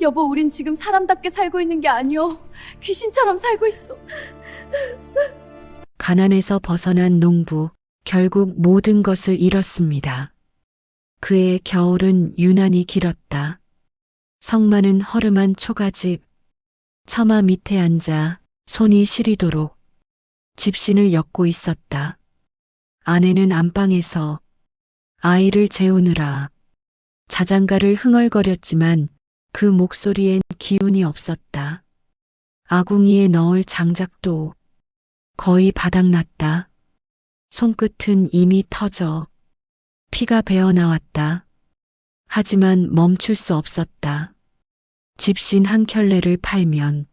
여보, 우린 지금 사람답게 살고 있는 게 아니오. 귀신처럼 살고 있어. 가난에서 벗어난 농부, 결국 모든 것을 잃었습니다. 그의 겨울은 유난히 길었다. 성만은 허름한 초가집, 처마 밑에 앉아 손이 시리도록 집신을 엮고 있었다. 아내는 안방에서 아이를 재우느라 자장가를 흥얼거렸지만 그 목소리엔 기운이 없었다. 아궁이에 넣을 장작도 거의 바닥났다. 손끝은 이미 터져 피가 배어나왔다. 하지만 멈출 수 없었다. 집신 한 켤레를 팔면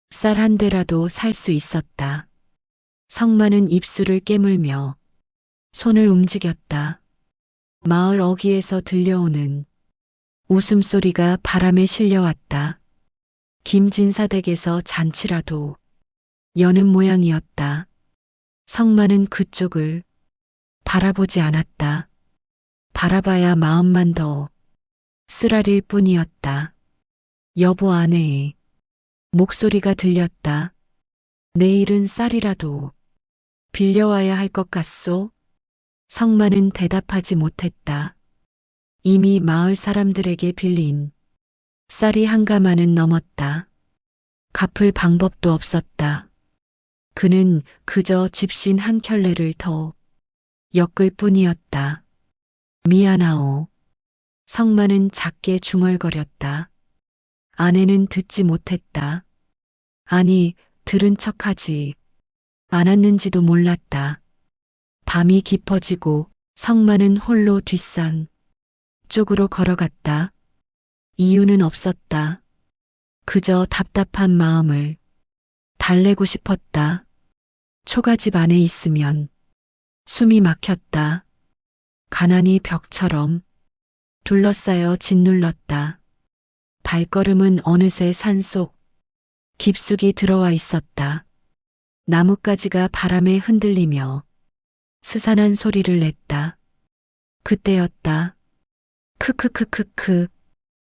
쌀 한 대라도 살 수 있었다. 성만은 입술을 깨물며 손을 움직였다. 마을 어귀에서 들려오는 웃음소리가 바람에 실려왔다. 김진사 댁에서 잔치라도 여는 모양이었다. 성만은 그쪽을 바라보지 않았다. 바라봐야 마음만 더 쓰라릴 뿐이었다. 여보, 아내의 목소리가 들렸다. 내일은 쌀이라도 빌려와야 할 것 같소? 성만은 대답하지 못했다. 이미 마을 사람들에게 빌린 쌀이 한 가마는 넘었다. 갚을 방법도 없었다. 그는 그저 집신 한 켤레를 더 엮을 뿐이었다. 미안하오. 성만은 작게 중얼거렸다. 아내는 듣지 못했다. 아니, 들은 척하지 않았는지도 몰랐다. 밤이 깊어지고 성만은 홀로 뒷산 쪽으로 걸어갔다. 이유는 없었다. 그저 답답한 마음을 달래고 싶었다. 초가집 안에 있으면 숨이 막혔다. 가난이 벽처럼 둘러싸여 짓눌렀다. 발걸음은 어느새 산속 깊숙이 들어와 있었다. 나뭇가지가 바람에 흔들리며 스산한 소리를 냈다. 그때였다. 크크크크크.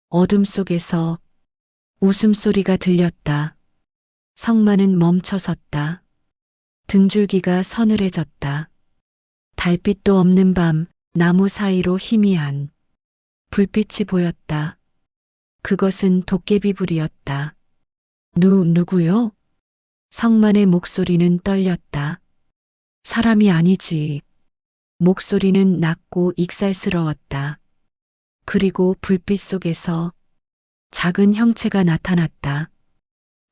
어둠 속에서 웃음소리가 들렸다. 성만은 멈춰섰다. 등줄기가 서늘해졌다. 달빛도 없는 밤 나무 사이로 희미한 불빛이 보였다. 그것은 도깨비불이었다. 누구요? 성만의 목소리는 떨렸다. 사람이 아니지. 목소리는 낮고 익살스러웠다. 그리고 불빛 속에서 작은 형체가 나타났다.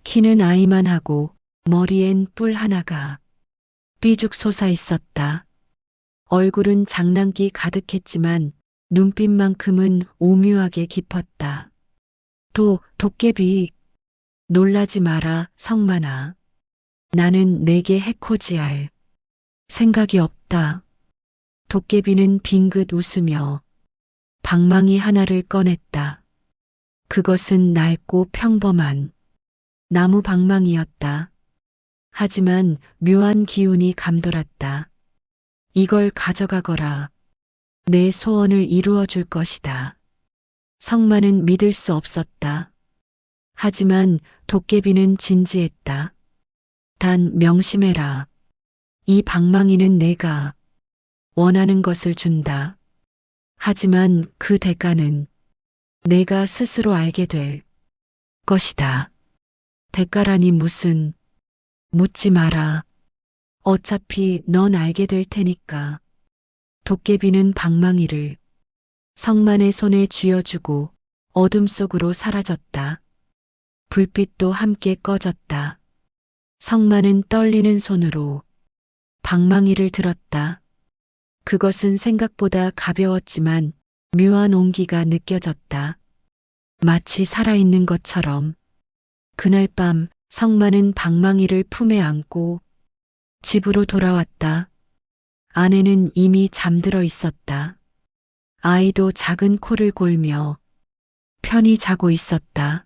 키는 아이만하고 머리엔 뿔 하나가 삐죽 솟아 있었다. 얼굴은 장난기 가득했지만 눈빛만큼은 오묘하게 깊었다. 도깨비. 놀라지 마라, 성만아. 나는 내게 해코지할 생각이 없다. 도깨비는 빙긋 웃으며 방망이 하나를 꺼냈다. 그것은 낡고 평범한 나무 방망이였다. 하지만 묘한 기운이 감돌았다. 이걸 가져가거라. 내 소원을 이루어 줄 것이다. 성만은 믿을 수 없었다. 하지만 도깨비는 진지했다. 단 명심해라. 이 방망이는 내가 원하는 것을 준다. 하지만 그 대가는 내가 스스로 알게 될 것이다. 대가라니 무슨. 묻지 마라. 어차피 넌 알게 될 테니까. 도깨비는 방망이를 성만의 손에 쥐어주고 어둠 속으로 사라졌다. 불빛도 함께 꺼졌다. 성만은 떨리는 손으로 방망이를 들었다. 그것은 생각보다 가벼웠지만 묘한 온기가 느껴졌다. 마치 살아있는 것처럼. 그날 밤 성만은 방망이를 품에 안고 집으로 돌아왔다. 아내는 이미 잠들어 있었다. 아이도 작은 코를 골며 편히 자고 있었다.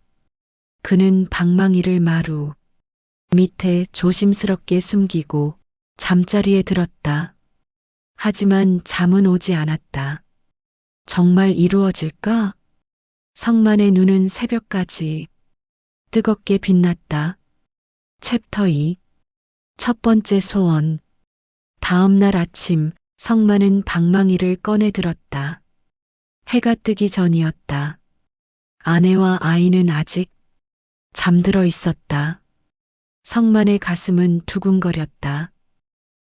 그는 방망이를 마루 밑에 조심스럽게 숨기고 잠자리에 들었다. 하지만 잠은 오지 않았다. 정말 이루어질까? 성만의 눈은 새벽까지 뜨겁게 빛났다. 챕터 2. 첫 번째 소원. 다음 날 아침 성만은 방망이를 꺼내 들었다. 해가 뜨기 전이었다. 아내와 아이는 아직 잠들어 있었다. 성만의 가슴은 두근거렸다.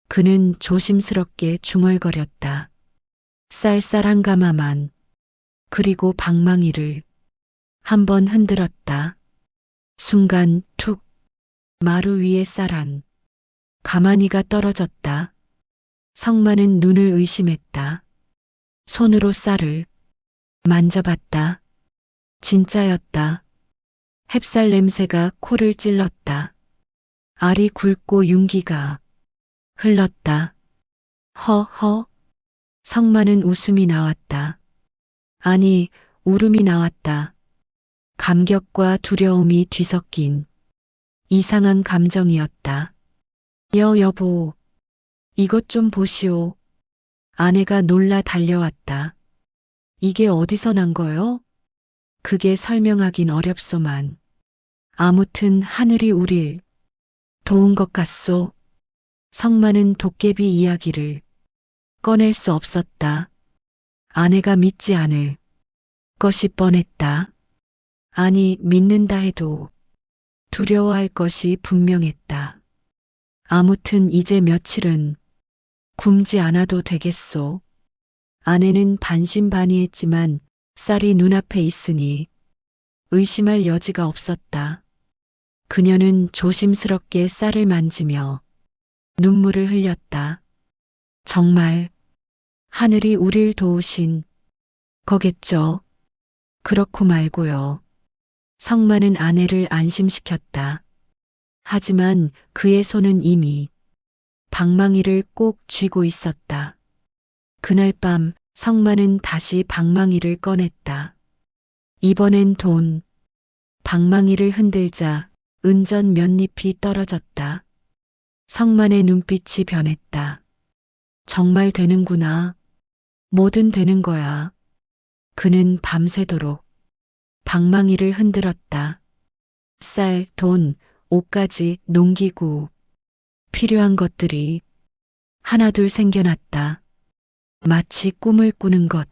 그는 조심스럽게 중얼거렸다. 쌀쌀한 가마만, 그리고 방망이를 한번 흔들었다. 순간 툭, 마루 위에 쌀한 가마니가 떨어졌다. 성만은 눈을 의심했다. 손으로 쌀을 만져봤다. 진짜였다. 햅쌀 냄새가 코를 찔렀다. 알이 굵고 윤기가 흘렀다. 허허. 성만은 웃음이 나왔다. 아니, 울음이 나왔다. 감격과 두려움이 뒤섞인 이상한 감정이었다. 여보, 이것 좀 보시오. 아내가 놀라 달려왔다. 이게 어디서 난 거요? 그게 설명하긴 어렵소만. 아무튼 하늘이 우릴 도운 것 같소. 성만은 도깨비 이야기를 꺼낼 수 없었다. 아내가 믿지 않을 것이 뻔했다. 아니, 믿는다 해도 두려워할 것이 분명했다. 아무튼 이제 며칠은 굶지 않아도 되겠소. 아내는 반신반의했지만 쌀이 눈앞에 있으니 의심할 여지가 없었다. 그녀는 조심스럽게 쌀을 만지며 눈물을 흘렸다. 정말 하늘이 우릴 도우신 거겠죠. 그렇고 말고요. 성만은 아내를 안심시켰다. 하지만 그의 손은 이미 방망이를 꼭 쥐고 있었다. 그날 밤 성만은 다시 방망이를 꺼냈다. 이번엔 돈. 방망이를 흔들자 은전 몇 잎이 떨어졌다. 성만의 눈빛이 변했다. 정말 되는구나. 뭐든 되는 거야. 그는 밤새도록 방망이를 흔들었다. 쌀, 돈, 옷까지, 농기구. 필요한 것들이 하나둘 생겨났다. 마치 꿈을 꾸는 것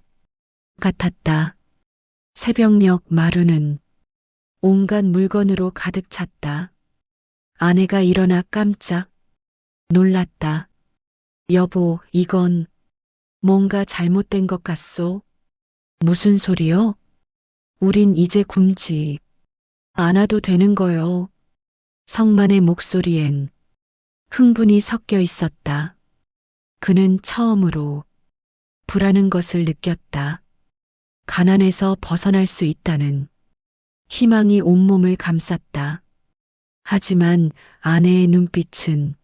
같았다. 새벽녘 마루는 온갖 물건으로 가득 찼다. 아내가 일어나 깜짝 놀랐다. 여보, 이건 뭔가 잘못된 것 같소? 무슨 소리요? 우린 이제 굶지 않아도 되는 거요. 성만의 목소리엔 흥분이 섞여 있었다. 그는 처음으로 불하는 것을 느꼈다. 가난에서 벗어날 수 있다는 희망이 온몸을 감쌌다. 하지만 아내의 눈빛은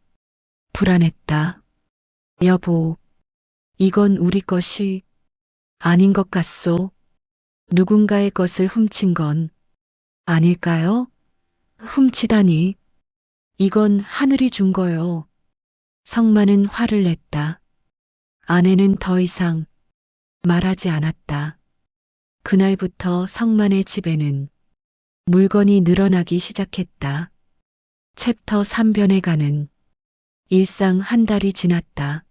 불안했다. 여보, 이건 우리 것이 아닌 것 같소? 누군가의 것을 훔친 건 아닐까요? 훔치다니. 이건 하늘이 준 거요. 성만은 화를 냈다. 아내는 더 이상 말하지 않았다. 그날부터 성만의 집에는 물건이 늘어나기 시작했다. 챕터 3변에 가는 일상 한 달이 지났다.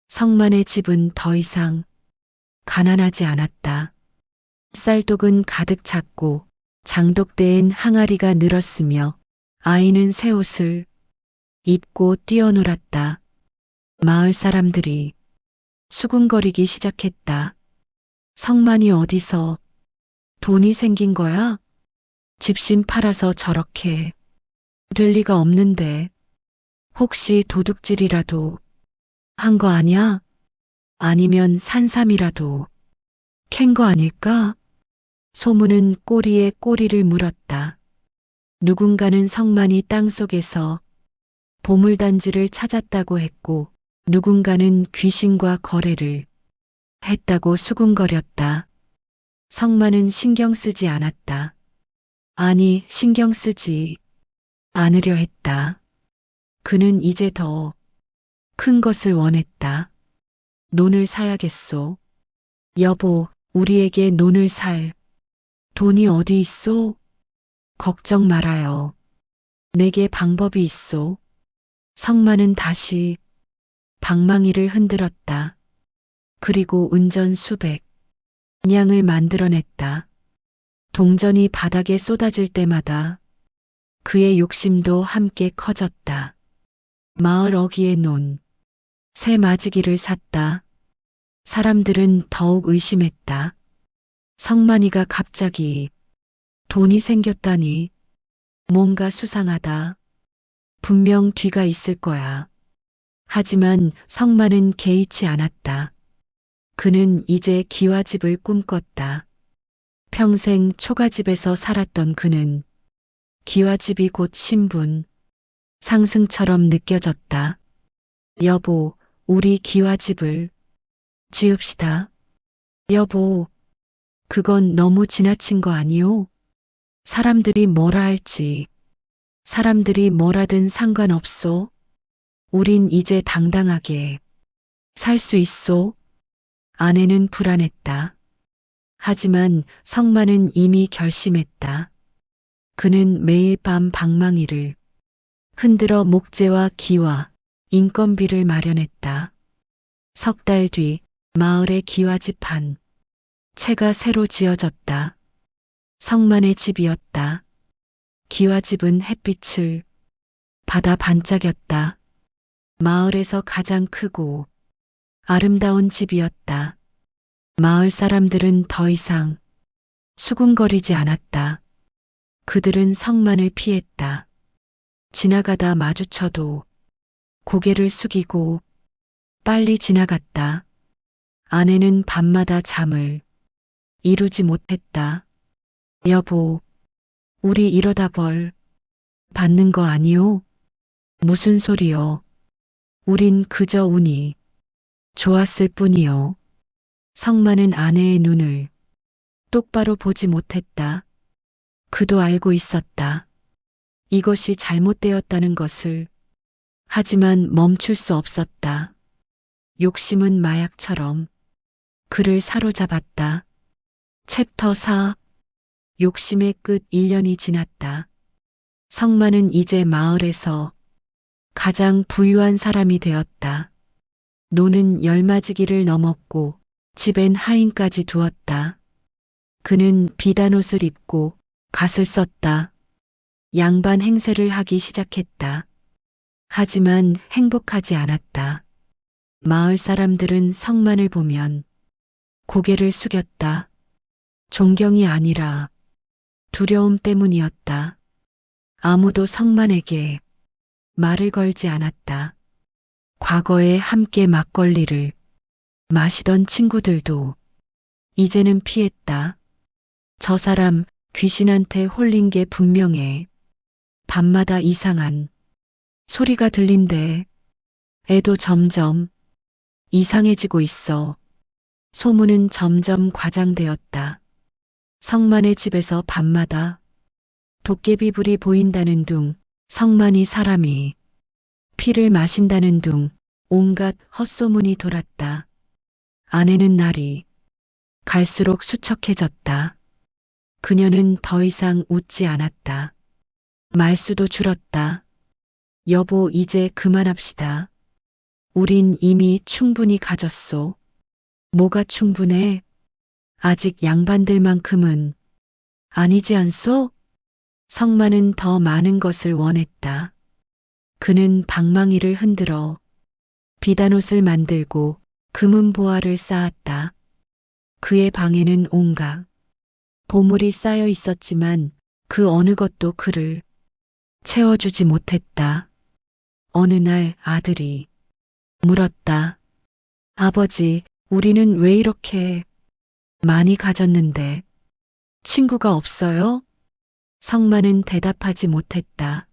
성만의 집은 더 이상 가난하지 않았다. 쌀독은 가득 찼고 장독대엔 항아리가 늘었으며 아이는 새 옷을 입고 뛰어놀았다. 마을 사람들이 수군거리기 시작했다. 성만이 어디서 돈이 생긴 거야? 집신 팔아서 저렇게 될 리가 없는데 혹시 도둑질이라도 한 거 아니야? 아니면 산삼이라도 캔 거 아닐까? 소문은 꼬리에 꼬리를 물었다. 누군가는 성만이 땅속에서 보물단지를 찾았다고 했고 누군가는 귀신과 거래를 했다고 수군거렸다. 성만은 신경 쓰지 않았다. 아니, 신경 쓰지 않으려 했다. 그는 이제 더 큰 것을 원했다. 논을 사야겠소. 여보, 우리에게 논을 살 돈이 어디 있소? 걱정 말아요. 내게 방법이 있소. 성만은 다시 방망이를 흔들었다. 그리고 은전 수백 냥을 만들어냈다. 동전이 바닥에 쏟아질 때마다 그의 욕심도 함께 커졌다. 마을 어귀에 논 새 맞이기를 샀다. 사람들은 더욱 의심했다. 성만이가 갑자기 돈이 생겼다니 뭔가 수상하다. 분명 뒤가 있을 거야. 하지만 성만은 개의치 않았다. 그는 이제 기와집을 꿈꿨다. 평생 초가집에서 살았던 그는 기와집이 곧 신분, 상승처럼 느껴졌다. 여보, 우리 기와집을 지읍시다. 여보, 그건 너무 지나친 거 아니오? 사람들이 뭐라 할지, 사람들이 뭐라든 상관없소. 우린 이제 당당하게 살 수 있소. 아내는 불안했다. 하지만 성만은 이미 결심했다. 그는 매일 밤 방망이를 흔들어 목재와 기와 인건비를 마련했다. 석 달 뒤 마을의 기와집 한 채가 새로 지어졌다. 성만의 집이었다. 기와집은 햇빛을 받아 반짝였다. 마을에서 가장 크고 아름다운 집이었다. 마을 사람들은 더 이상 수군거리지 않았다. 그들은 성만을 피했다. 지나가다 마주쳐도 고개를 숙이고 빨리 지나갔다. 아내는 밤마다 잠을 이루지 못했다. 여보, 우리 이러다 벌 받는 거 아니오? 무슨 소리요? 우린 그저 운이 좋았을 뿐이요. 성만은 아내의 눈을 똑바로 보지 못했다. 그도 알고 있었다. 이것이 잘못되었다는 것을. 하지만 멈출 수 없었다. 욕심은 마약처럼 그를 사로잡았다. 챕터 4 욕심의 끝 1년이 지났다. 성만은 이제 마을에서 가장 부유한 사람이 되었다. 노는 열맞이기를 넘었고 집엔 하인까지 두었다. 그는 비단옷을 입고 갓을 썼다. 양반 행세를 하기 시작했다. 하지만 행복하지 않았다. 마을 사람들은 성만을 보면 고개를 숙였다. 존경이 아니라 두려움 때문이었다. 아무도 성만에게 말을 걸지 않았다. 과거에 함께 막걸리를 마시던 친구들도 이제는 피했다. 저 사람 귀신한테 홀린 게 분명해. 밤마다 이상한 소리가 들린대. 애도 점점 이상해지고 있어. 소문은 점점 과장되었다. 성만의 집에서 밤마다 도깨비 불이 보인다는 둥, 성만이 사람이 피를 마신다는 둥, 온갖 헛소문이 돌았다. 아내는 날이 갈수록 수척해졌다. 그녀는 더 이상 웃지 않았다. 말수도 줄었다. 여보, 이제 그만합시다. 우린 이미 충분히 가졌소. 뭐가 충분해? 아직 양반들만큼은 아니지 않소? 성만은 더 많은 것을 원했다. 그는 방망이를 흔들어 비단옷을 만들고 금은 보화를 쌓았다. 그의 방에는 온갖 보물이 쌓여 있었지만 그 어느 것도 그를 채워주지 못했다. 어느 날 아들이 물었다. 아버지, 우리는 왜 이렇게 많이 가졌는데 친구가 없어요? 성만은 대답하지 못했다.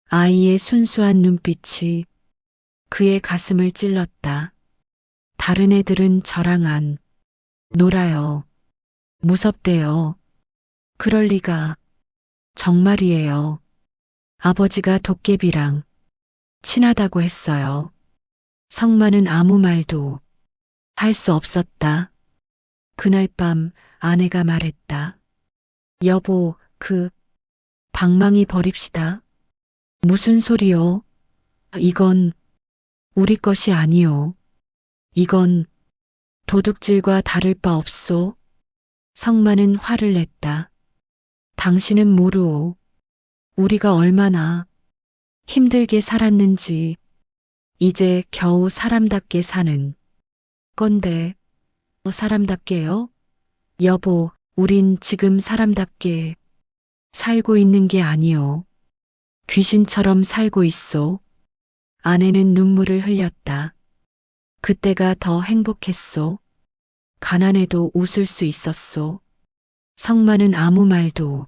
아이의 순수한 눈빛이 그의 가슴을 찔렀다. 다른 애들은 저랑 안 놀아요. 무섭대요. 그럴 리가. 정말이에요. 아버지가 도깨비랑 친하다고 했어요. 성만은 아무 말도 할 수 없었다. 그날 밤 아내가 말했다. 여보, 방망이 버립시다. 무슨 소리요? 이건 우리 것이 아니요. 이건 도둑질과 다를 바 없소. 성만은 화를 냈다. 당신은 모르오. 우리가 얼마나 힘들게 살았는지 이제 겨우 사람답게 사는 건데. 사람답게요? 여보, 우린 지금 사람답게 살고 있는 게 아니오. 귀신처럼 살고 있소. 아내는 눈물을 흘렸다. 그때가 더 행복했소. 가난해도 웃을 수 있었소. 성만은 아무 말도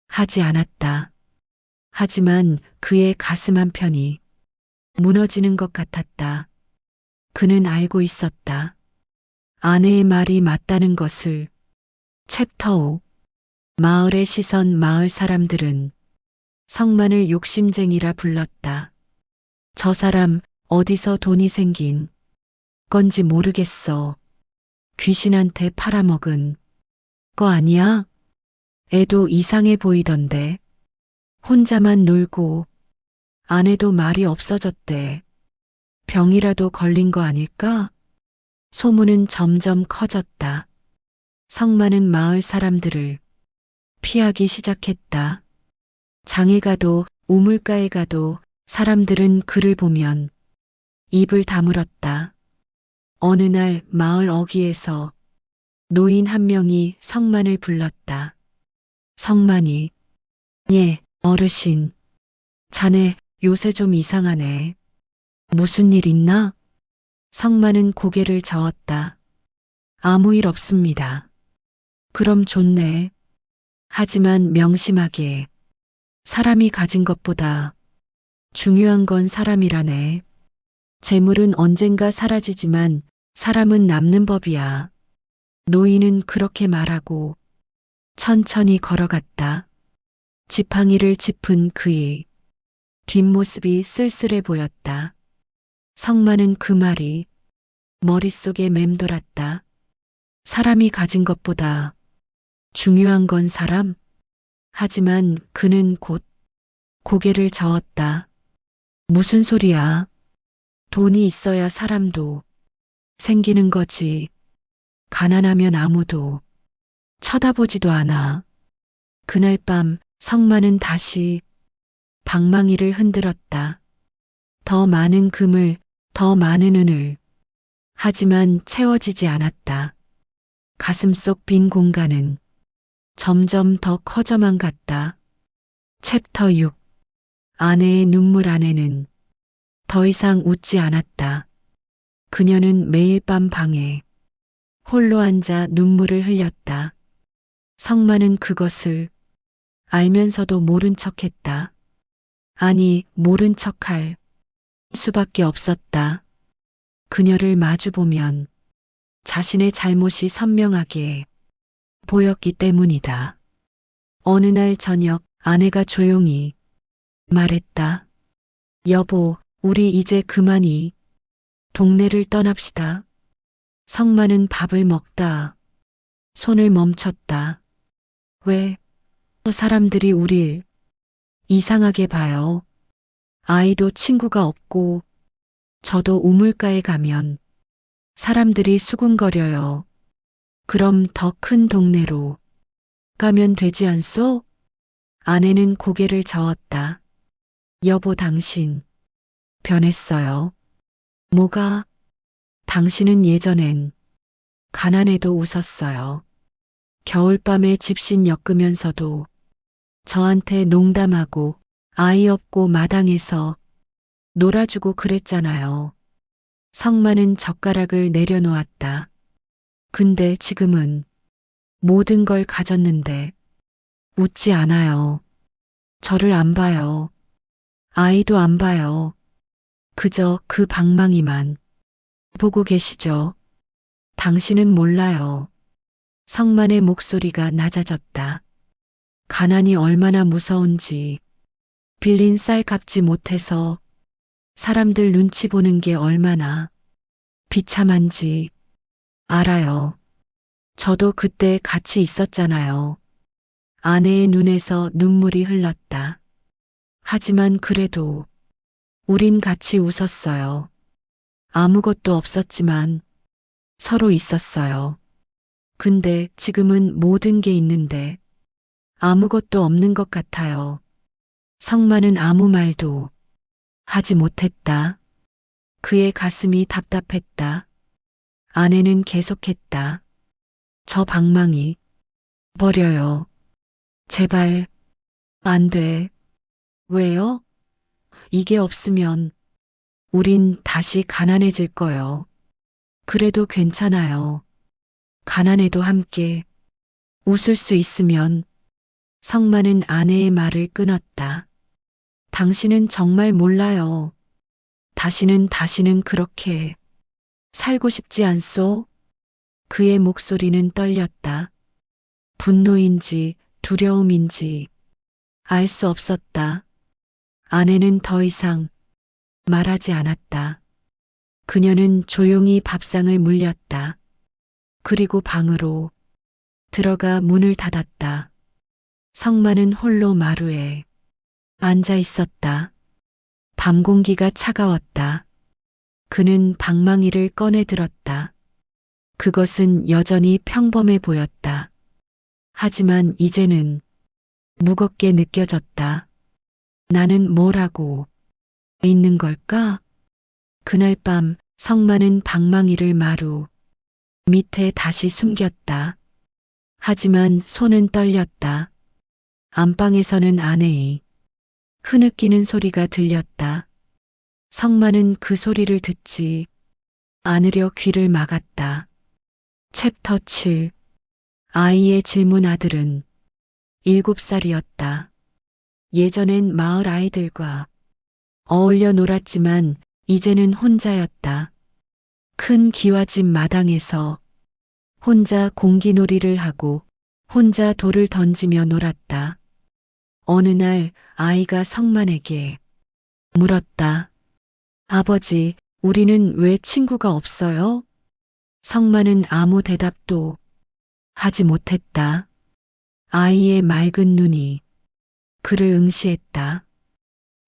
하지 않았다. 하지만 그의 가슴 한편이 무너지는 것 같았다. 그는 알고 있었다. 아내의 말이 맞다는 것을. 챕터 5. 마을의 시선. 마을 사람들은 성만을 욕심쟁이라 불렀다. 저 사람 어디서 돈이 생긴 건지 모르겠어. 귀신한테 팔아먹은 거 아니야? 애도 이상해 보이던데. 혼자만 놀고 아내도 말이 없어졌대. 병이라도 걸린 거 아닐까? 소문은 점점 커졌다. 성만은 마을 사람들을 피하기 시작했다. 장에 가도 우물가에 가도 사람들은 그를 보면 입을 다물었다. 어느 날 마을 어귀에서 노인 한 명이 성만을 불렀다. 성만이, 예, 어르신. 자네 요새 좀 이상하네. 무슨 일 있나? 성만은 고개를 저었다. 아무 일 없습니다. 그럼 좋네. 하지만 명심하게. 사람이 가진 것보다 중요한 건 사람이라네. 재물은 언젠가 사라지지만 사람은 남는 법이야. 노인은 그렇게 말하고 천천히 걸어갔다. 지팡이를 짚은 그의 뒷모습이 쓸쓸해 보였다. 성만은 그 말이 머릿속에 맴돌았다. 사람이 가진 것보다 중요한 건 사람? 하지만 그는 곧 고개를 저었다. 무슨 소리야? 돈이 있어야 사람도 생기는 거지. 가난하면 아무도 쳐다보지도 않아. 그날 밤 성만은 다시 방망이를 흔들었다. 더 많은 금을, 더 많은 은을. 하지만 채워지지 않았다. 가슴속 빈 공간은 점점 더 커져만 갔다. 챕터 6. 아내의 눈물. 아내는 더 이상 웃지 않았다. 그녀는 매일 밤 방에 홀로 앉아 눈물을 흘렸다. 성만은 그것을 알면서도 모른 척했다. 아니, 모른 척할 수밖에 없었다. 그녀를 마주보면 자신의 잘못이 선명하게 보였기 때문이다. 어느 날 저녁 아내가 조용히 말했다. 여보, 우리 이제 그만이 동네를 떠납시다. 성만은 밥을 먹다 손을 멈췄다. 왜? 사람들이 우릴 이상하게 봐요. 아이도 친구가 없고 저도 우물가에 가면 사람들이 수군거려요. 그럼 더 큰 동네로 가면 되지 않소? 아내는 고개를 저었다. 여보, 당신 변했어요. 뭐가? 당신은 예전엔 가난해도 웃었어요. 겨울밤에 집신 엮으면서도 저한테 농담하고 아이 없고 마당에서 놀아주고 그랬잖아요. 성만은 젓가락을 내려놓았다. 근데 지금은 모든 걸 가졌는데 웃지 않아요. 저를 안 봐요. 아이도 안 봐요. 그저 그 방망이만 보고 계시죠. 당신은 몰라요. 성만의 목소리가 낮아졌다. 가난이 얼마나 무서운지, 빌린 쌀 갚지 못해서 사람들 눈치 보는 게 얼마나 비참한지 알아요. 저도 그때 같이 있었잖아요. 아내의 눈에서 눈물이 흘렀다. 하지만 그래도 우린 같이 웃었어요. 아무것도 없었지만 서로 있었어요. 근데 지금은 모든 게 있는데 아무것도 없는 것 같아요. 성만은 아무 말도 하지 못했다. 그의 가슴이 답답했다. 아내는 계속했다. 저 방망이 버려요. 제발 안 돼. 왜요? 이게 없으면 우린 다시 가난해질 거요. 그래도 괜찮아요. 가난해도 함께 웃을 수 있으면. 성만은 아내의 말을 끊었다. 당신은 정말 몰라요. 다시는 그렇게 살고 싶지 않소? 그의 목소리는 떨렸다. 분노인지 두려움인지 알 수 없었다. 아내는 더 이상 말하지 않았다. 그녀는 조용히 밥상을 물렸다. 그리고 방으로 들어가 문을 닫았다. 성만은 홀로 마루에 앉아 있었다. 밤 공기가 차가웠다. 그는 방망이를 꺼내 들었다. 그것은 여전히 평범해 보였다. 하지만 이제는 무겁게 느껴졌다. 나는 뭘 하고 있는 걸까? 그날 밤 성만은 방망이를 마루 밑에 다시 숨겼다. 하지만 손은 떨렸다. 안방에서는 아내의 흐느끼는 소리가 들렸다. 성만은 그 소리를 듣지 않으려 귀를 막았다. 챕터 7. 아이의 질문. 아들은 7살이었다. 예전엔 마을 아이들과 어울려 놀았지만 이제는 혼자였다. 큰 기와집 마당에서 혼자 공기놀이를 하고 혼자 돌을 던지며 놀았다. 어느 날 아이가 성만에게 물었다. 아버지, 우리는 왜 친구가 없어요? 성만은 아무 대답도 하지 못했다. 아이의 맑은 눈이 그를 응시했다.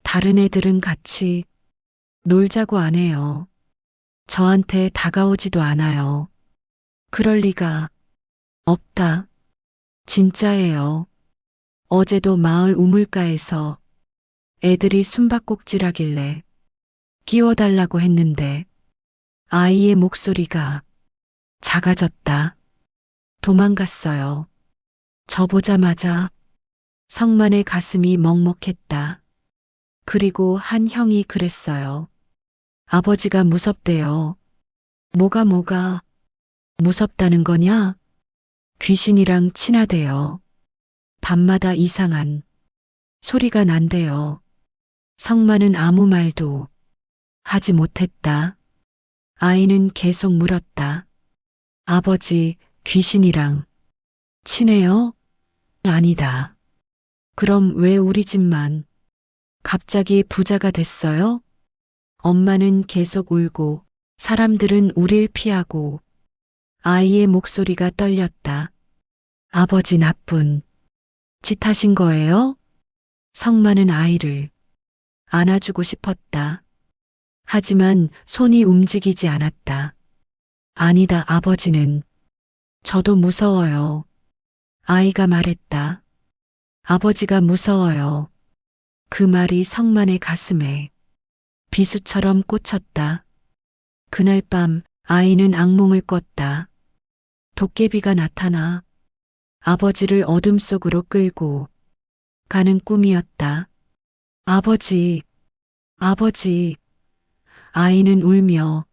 다른 애들은 같이 놀자고 안 해요. 저한테 다가오지도 않아요. 그럴 리가 없다. 진짜예요. 어제도 마을 우물가에서 애들이 숨바꼭질하길래 끼워달라고 했는데 아이의 목소리가 작아졌다. 도망갔어요. 저 보자마자 성만의 가슴이 먹먹했다. 그리고 한 형이 그랬어요. 아버지가 무섭대요. 뭐가 무섭다는 거냐? 귀신이랑 친하대요. 밤마다 이상한 소리가 난대요. 성만은 아무 말도 하지 못했다. 아이는 계속 물었다. 아버지, 귀신이랑 친해요? 아니다. 그럼 왜 우리 집만 갑자기 부자가 됐어요? 엄마는 계속 울고 사람들은 우릴 피하고. 아이의 목소리가 떨렸다. 아버지 나쁜 짓 하신 거예요? 성만은 아이를 안아주고 싶었다. 하지만 손이 움직이지 않았다. 아니다, 아버지는 저도 무서워요. 아이가 말했다. 아버지가 무서워요. 그 말이 성만의 가슴에 비수처럼 꽂혔다. 그날 밤 아이는 악몽을 꿨다. 도깨비가 나타나 아버지를 어둠 속으로 끌고 가는 꿈이었다. 아버지, 아버지. 아이는 울며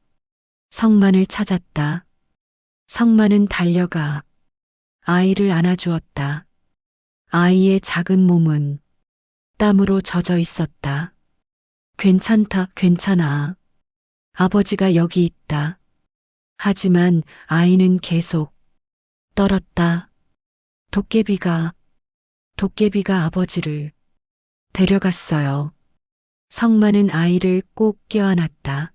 성만을 찾았다. 성만은 달려가 아이를 안아주었다. 아이의 작은 몸은 땀으로 젖어 있었다. 괜찮다, 괜찮아. 아버지가 여기 있다. 하지만 아이는 계속 떨었다. 도깨비가 아버지를 데려갔어요. 성만은 아이를 꼭 껴안았다.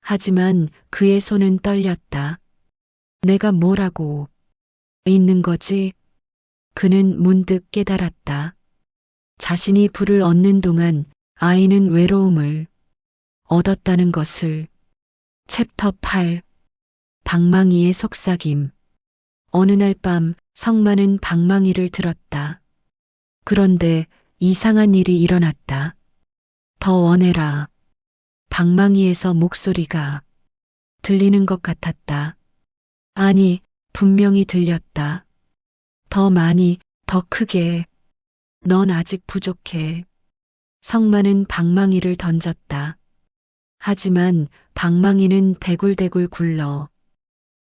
하지만 그의 손은 떨렸다. 내가 뭘 하고 있는 거지? 그는 문득 깨달았다. 자신이 불을 얻는 동안 아이는 외로움을 얻었다는 것을. 챕터 8. 방망이의 속삭임. 어느 날 밤 성만은 방망이를 들었다. 그런데 이상한 일이 일어났다. 더 원해라. 방망이에서 목소리가 들리는 것 같았다. 아니, 분명히 들렸다. 더 많이, 더 크게. 넌 아직 부족해. 성만은 방망이를 던졌다. 하지만 방망이는 대굴대굴 굴러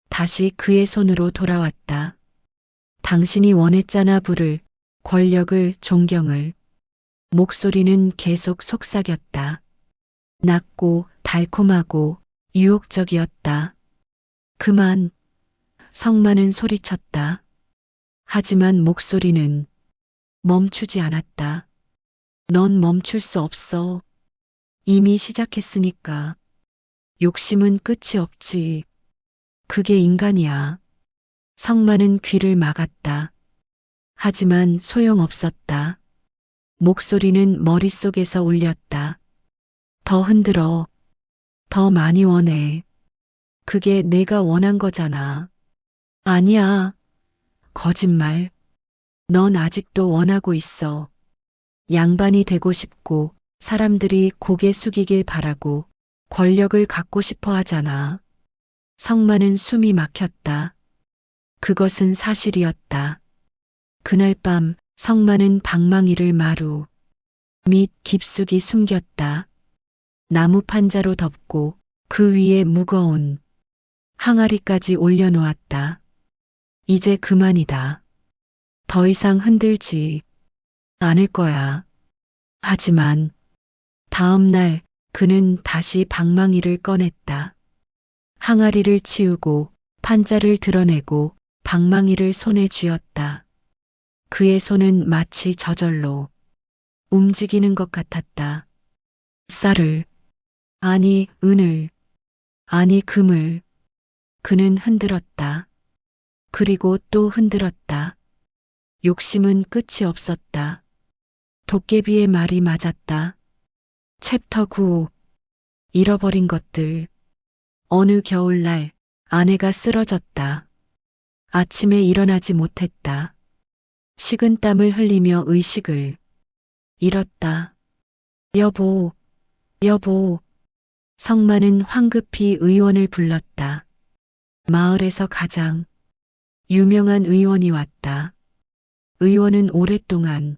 다시 그의 손으로 돌아왔다. 당신이 원했잖아, 불을, 권력을, 존경을. 목소리는 계속 속삭였다. 낮고 달콤하고 유혹적이었다. 그만. 성만은 소리쳤다. 하지만 목소리는 멈추지 않았다. 넌 멈출 수 없어. 이미 시작했으니까. 욕심은 끝이 없지. 그게 인간이야. 성만은 귀를 막았다. 하지만 소용없었다. 목소리는 머릿속에서 울렸다. 더 흔들어. 더 많이 원해. 그게 내가 원한 거잖아. 아니야. 거짓말. 넌 아직도 원하고 있어. 양반이 되고 싶고 사람들이 고개 숙이길 바라고 권력을 갖고 싶어 하잖아. 성만은 숨이 막혔다. 그것은 사실이었다. 그날 밤 성만은 방망이를 마루 밑 깊숙이 숨겼다. 나무 판자로 덮고 그 위에 무거운 항아리까지 올려놓았다. 이제 그만이다. 더 이상 흔들지 않을 거야. 하지만 다음 날 그는 다시 방망이를 꺼냈다. 항아리를 치우고 판자를 드러내고 방망이를 손에 쥐었다. 그의 손은 마치 저절로 움직이는 것 같았다. 쌀을, 아니 은을, 아니 금을. 그는 흔들었다. 그리고 또 흔들었다. 욕심은 끝이 없었다. 도깨비의 말이 맞았다. 챕터 9. 잃어버린 것들. 어느 겨울날 아내가 쓰러졌다. 아침에 일어나지 못했다. 식은 땀을 흘리며 의식을 잃었다. 여보, 여보. 성만은 황급히 의원을 불렀다. 마을에서 가장 유명한 의원이 왔다. 의원은 오랫동안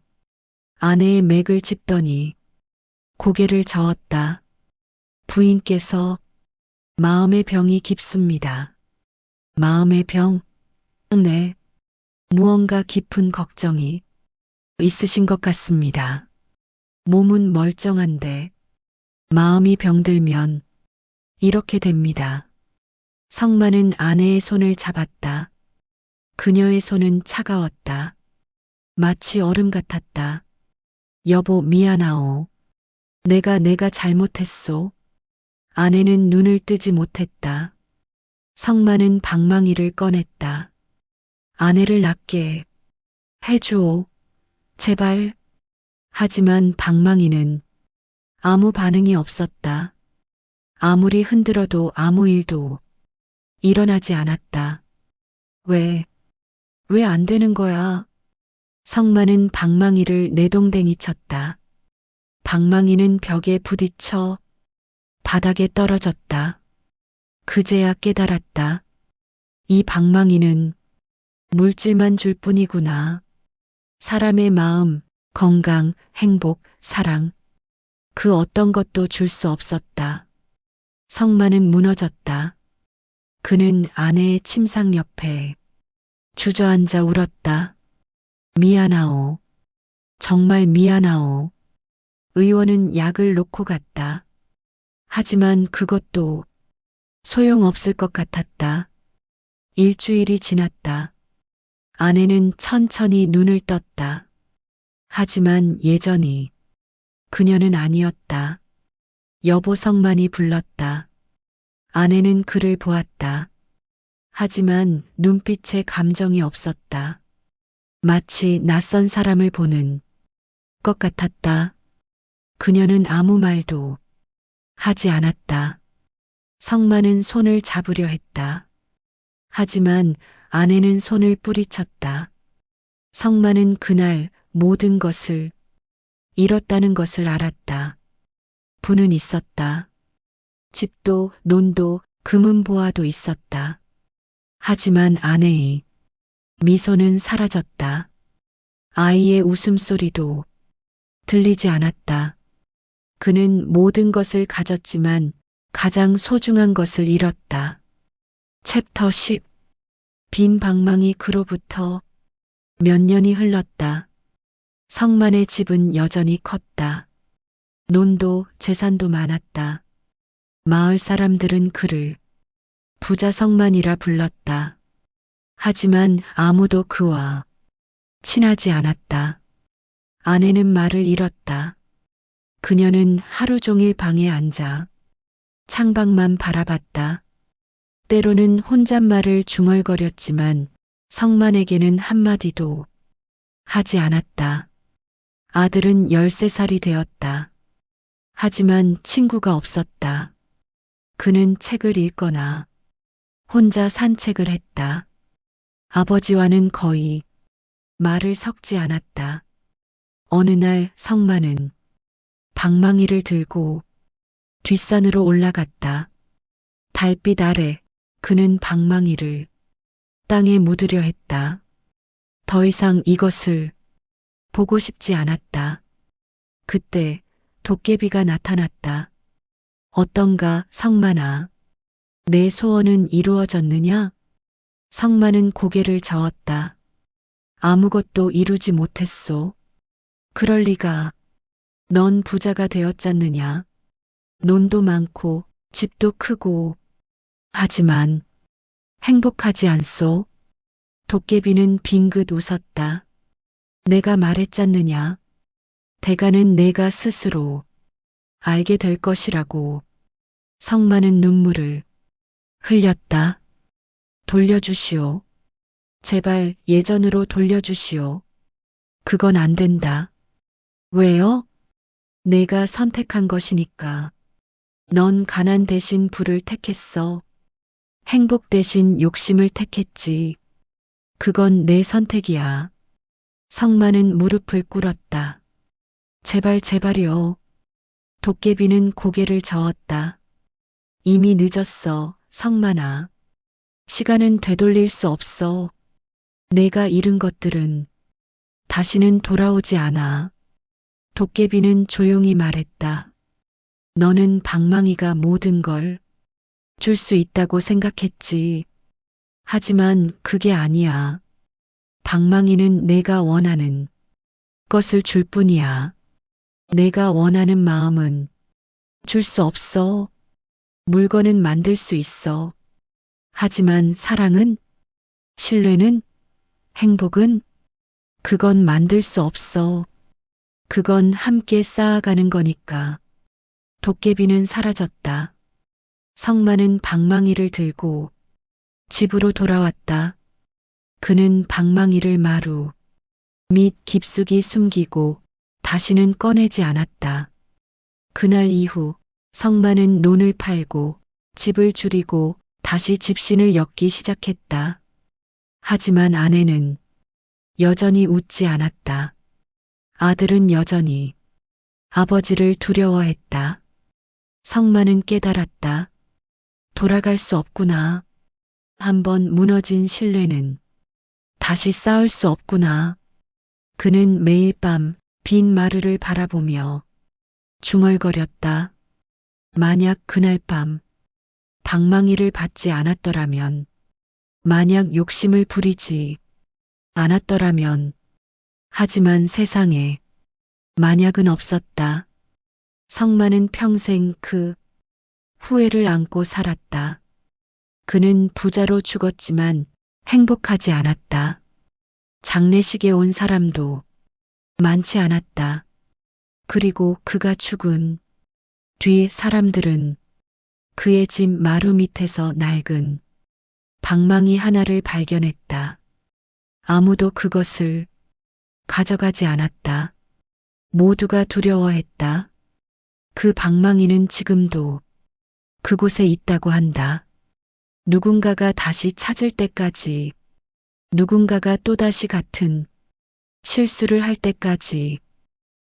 아내의 맥을 짚더니 고개를 저었다. 부인께서 마음의 병이 깊습니다. 마음의 병? 네. 무언가 깊은 걱정이 있으신 것 같습니다. 몸은 멀쩡한데 마음이 병들면 이렇게 됩니다. 성만은 아내의 손을 잡았다. 그녀의 손은 차가웠다. 마치 얼음 같았다. 여보, 미안하오. 내가 잘못했소. 아내는 눈을 뜨지 못했다. 성만은 방망이를 꺼냈다. 아내를 낫게 해주오. 제발. 하지만 방망이는 아무 반응이 없었다. 아무리 흔들어도 아무 일도 일어나지 않았다. 왜 안 되는 거야? 성만은 방망이를 내동댕이 쳤다. 방망이는 벽에 부딪혀 바닥에 떨어졌다. 그제야 깨달았다. 이 방망이는 물질만 줄 뿐이구나. 사람의 마음, 건강, 행복, 사랑. 그 어떤 것도 줄 수 없었다. 성만은 무너졌다. 그는 아내의 침상 옆에 주저앉아 울었다. 미안하오. 정말 미안하오. 의원은 약을 놓고 갔다. 하지만 그것도 소용없을 것 같았다. 일주일이 지났다. 아내는 천천히 눈을 떴다. 하지만 예전이 그녀는 아니었다. 여보, 성만이 불렀다. 아내는 그를 보았다. 하지만 눈빛에 감정이 없었다. 마치 낯선 사람을 보는 것 같았다. 그녀는 아무 말도 하지 않았다. 성만은 손을 잡으려 했다. 하지만 아내는 손을 뿌리쳤다. 성만은 그날 모든 것을 잃었다는 것을 알았다. 부는 있었다. 집도 논도 금은보화도 있었다. 하지만 아내의 미소는 사라졌다. 아이의 웃음소리도 들리지 않았다. 그는 모든 것을 가졌지만 가장 소중한 것을 잃었다. 챕터 10. 빈 방망이 그로부터 몇 년이 흘렀다. 성만의 집은 여전히 컸다. 논도 재산도 많았다. 마을 사람들은 그를 부자 성만이라 불렀다. 하지만 아무도 그와 친하지 않았다. 아내는 말을 잃었다. 그녀는 하루 종일 방에 앉아 창밖만 바라봤다. 때로는 혼잣말을 중얼거렸지만 성만에게는 한마디도 하지 않았다. 아들은 13살이 되었다. 하지만 친구가 없었다. 그는 책을 읽거나 혼자 산책을 했다. 아버지와는 거의 말을 섞지 않았다. 어느 날 성만은 방망이를 들고 뒷산으로 올라갔다. 달빛 아래 그는 방망이를 땅에 묻으려 했다. 더 이상 이것을 보고 싶지 않았다. 그때 도깨비가 나타났다. 어떤가 성만아, 내 소원은 이루어졌느냐? 성만은 고개를 저었다. 아무것도 이루지 못했소. 그럴 리가. 넌 부자가 되었잖느냐? 논도 많고 집도 크고. 하지만 행복하지 않소? 도깨비는 빙긋 웃었다. 내가 말했잖느냐? 대가는 내가 스스로 알게 될 것이라고. 성만은 눈물을 흘렸다. 돌려주시오. 제발 예전으로 돌려주시오. 그건 안 된다. 왜요? 내가 선택한 것이니까. 넌 가난 대신 부를 택했어. 행복 대신 욕심을 택했지. 그건 내 선택이야. 성만은 무릎을 꿇었다. 제발 제발이요. 도깨비는 고개를 저었다. 이미 늦었어, 성만아. 시간은 되돌릴 수 없어. 내가 잃은 것들은 다시는 돌아오지 않아. 도깨비는 조용히 말했다. 너는 방망이가 모든 걸 줄 수 있다고 생각했지. 하지만 그게 아니야. 방망이는 내가 원하는 것을 줄 뿐이야. 내가 원하는 마음은 줄 수 없어. 물건은 만들 수 있어. 하지만 사랑은, 신뢰는, 행복은 그건 만들 수 없어. 그건 함께 쌓아가는 거니까. 도깨비는 사라졌다. 성만은 방망이를 들고 집으로 돌아왔다. 그는 방망이를 마루 밑 깊숙이 숨기고 다시는 꺼내지 않았다. 그날 이후 성만은 논을 팔고 집을 줄이고 다시 집신을 엮기 시작했다. 하지만 아내는 여전히 웃지 않았다. 아들은 여전히 아버지를 두려워했다. 성만은 깨달았다. 돌아갈 수 없구나. 한번 무너진 신뢰는 다시 쌓을 수 없구나. 그는 매일 밤 빈 마루를 바라보며 중얼거렸다. 만약 그날 밤 방망이를 받지 않았더라면, 만약 욕심을 부리지 않았더라면. 하지만 세상에 만약은 없었다. 성만은 평생 그 후회를 안고 살았다. 그는 부자로 죽었지만 행복하지 않았다. 장례식에 온 사람도 많지 않았다. 그리고 그가 죽은 뒤 사람들은 그의 집 마루 밑에서 낡은 방망이 하나를 발견했다. 아무도 그것을 가져가지 않았다. 모두가 두려워했다. 그 방망이는 지금도 그곳에 있다고 한다. 누군가가 다시 찾을 때까지, 누군가가 또다시 같은 실수를 할 때까지